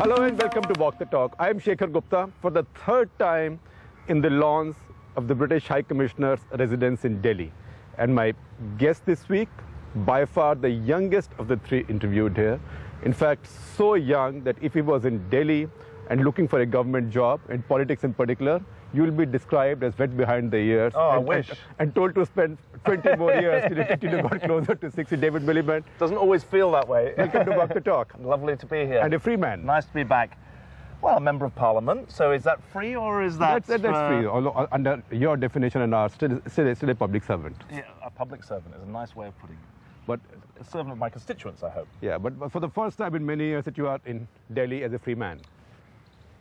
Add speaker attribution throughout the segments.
Speaker 1: Hello and welcome to Walk the Talk. I am Shekhar Gupta for the third time in the lawns of the British High Commissioner's residence in Delhi. And my guest this week, by far the youngest of the three interviewed here. In fact, so young that if he was in Delhi and looking for a government job, in politics in particular, you will be described as wet behind the ears.
Speaker 2: Oh, I wish.
Speaker 1: And told to spend 20 more years till you got closer to 60. David Miliband.
Speaker 2: Doesn't always feel that way.
Speaker 1: Welcome to Walk the Talk.
Speaker 2: Lovely to be here.
Speaker 1: And a free man.
Speaker 2: Nice to be back. Well, a member of Parliament, so is that free or is that...
Speaker 1: That's free, although under your definition and ours, still a public servant.
Speaker 2: Yeah, a public servant is a nice way of putting it.
Speaker 1: But
Speaker 2: a servant of my constituents, I hope.
Speaker 1: Yeah, but for the first time in many years that you are in Delhi as a free man.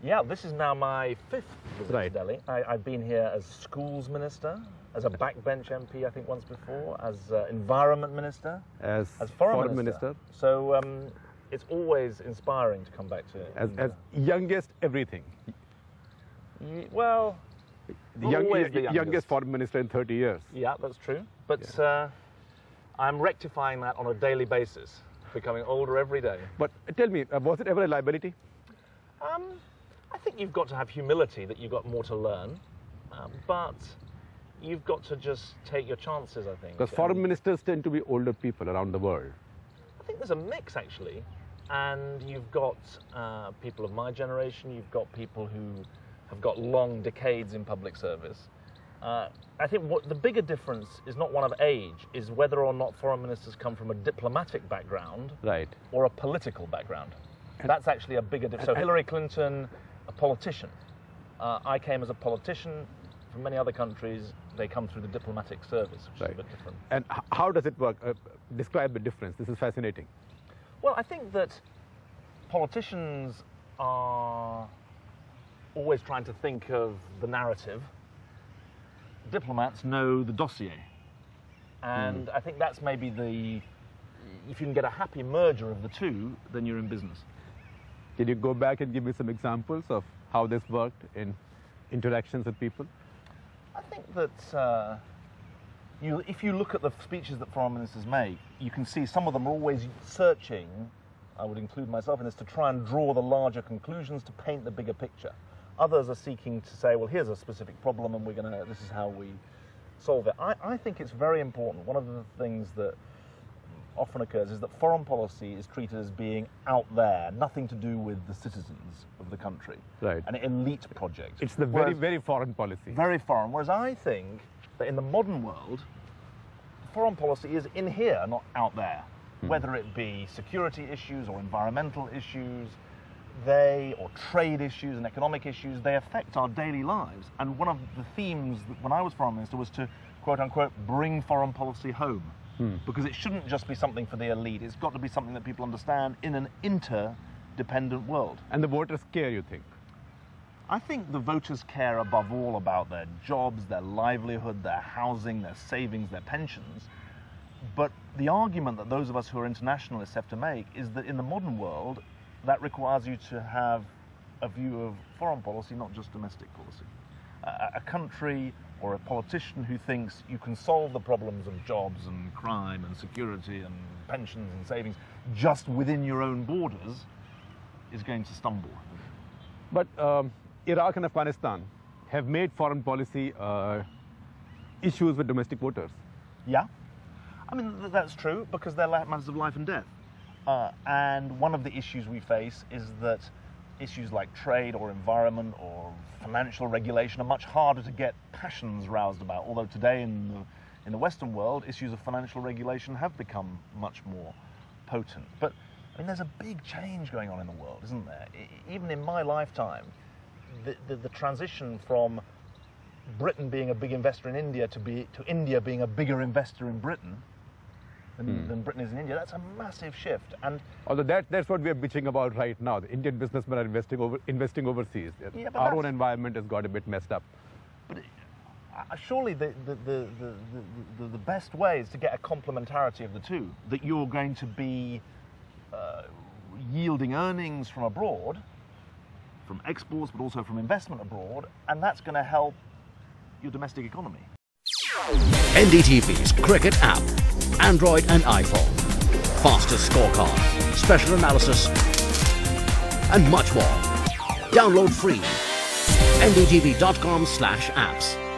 Speaker 2: Yeah, this is now my fifth visit to Delhi. I've been here as schools minister, as a backbench MP, I think once before, as environment minister,
Speaker 1: as
Speaker 2: foreign minister. So it's always inspiring to come back to it.
Speaker 1: As youngest everything.
Speaker 2: Well,
Speaker 1: the youngest foreign minister in 30 years.
Speaker 2: Yeah, that's true. But I'm rectifying that on a daily basis, becoming older every day.
Speaker 1: But tell me, was it ever a liability?
Speaker 2: I think you've got to have humility that you've got more to learn, but you've got to just take your chances, I think.
Speaker 1: Because foreign ministers tend to be older people around the world.
Speaker 2: I think there's a mix, actually. And you've got people of my generation, you've got people who have got long decades in public service. I think what the bigger difference is not one of age, is whether or not foreign ministers come from a diplomatic background or a political background. That's actually a bigger difference. So Hillary Clinton, a politician. I came as a politician. From many other countries, they come through the diplomatic service, which is a bit different.
Speaker 1: And how does it work? Describe the difference. This is fascinating.
Speaker 2: Well, I think that politicians are always trying to think of the narrative. Diplomats know the dossier. And I think that's maybe if you can get a happy merger of the two, then you're in business.
Speaker 1: Can you go back and give me some examples of how this worked in interactions with people?
Speaker 2: I think that if you look at the speeches that foreign ministers make, you can see some of them are always searching, I would include myself in this, to try and draw the larger conclusions, to paint the bigger picture. Others are seeking to say, well, here's a specific problem and this is how we solve it. I think it's very important. One of the things that often occurs is that foreign policy is treated as being out there, nothing to do with the citizens of the country.
Speaker 1: Right.
Speaker 2: An elite project.
Speaker 1: It's the very foreign policy.
Speaker 2: Very foreign. Whereas I think that in the modern world, foreign policy is in here, not out there. Whether it be security issues or environmental issues, or trade issues and economic issues, they affect our daily lives. And one of the themes when I was foreign minister was to, quote unquote, bring foreign policy home. Because it shouldn't just be something for the elite. It's got to be something that people understand in an interdependent world.
Speaker 1: And the voters care, you think?
Speaker 2: I think the voters care above all about their jobs, their livelihood, their housing, their savings, their pensions. But the argument that those of us who are internationalists have to make is that in the modern world, that requires you to have a view of foreign policy, not just domestic policy. A country or a politician who thinks you can solve the problems of jobs and crime and security and pensions and savings just within your own borders is going to stumble.
Speaker 1: But Iraq and Afghanistan have made foreign policy issues with domestic voters.
Speaker 2: Yeah. I mean, that's true because they're matters of life and death. And one of the issues we face is that issues like trade or environment or financial regulation are much harder to get passions roused about, although today in the Western world, issues of financial regulation have become much more potent. But I mean, there's a big change going on in the world, isn't there? Even in my lifetime, the transition from Britain being a big investor in India to India being a bigger investor in Britain than Britain is in India, that's a massive shift. And
Speaker 1: although that's what we are bitching about right now. The Indian businessmen are investing overseas.
Speaker 2: Yeah,
Speaker 1: our own environment has got a bit messed up.
Speaker 2: But surely the best way is to get a complementarity of the two, that you're going to be yielding earnings from abroad, from exports, but also from investment abroad, and that's going to help your domestic economy.
Speaker 3: NDTV's cricket app, Android and iPhone. Fastest scorecard, special analysis, and much more. Download free. ndtv.com/apps.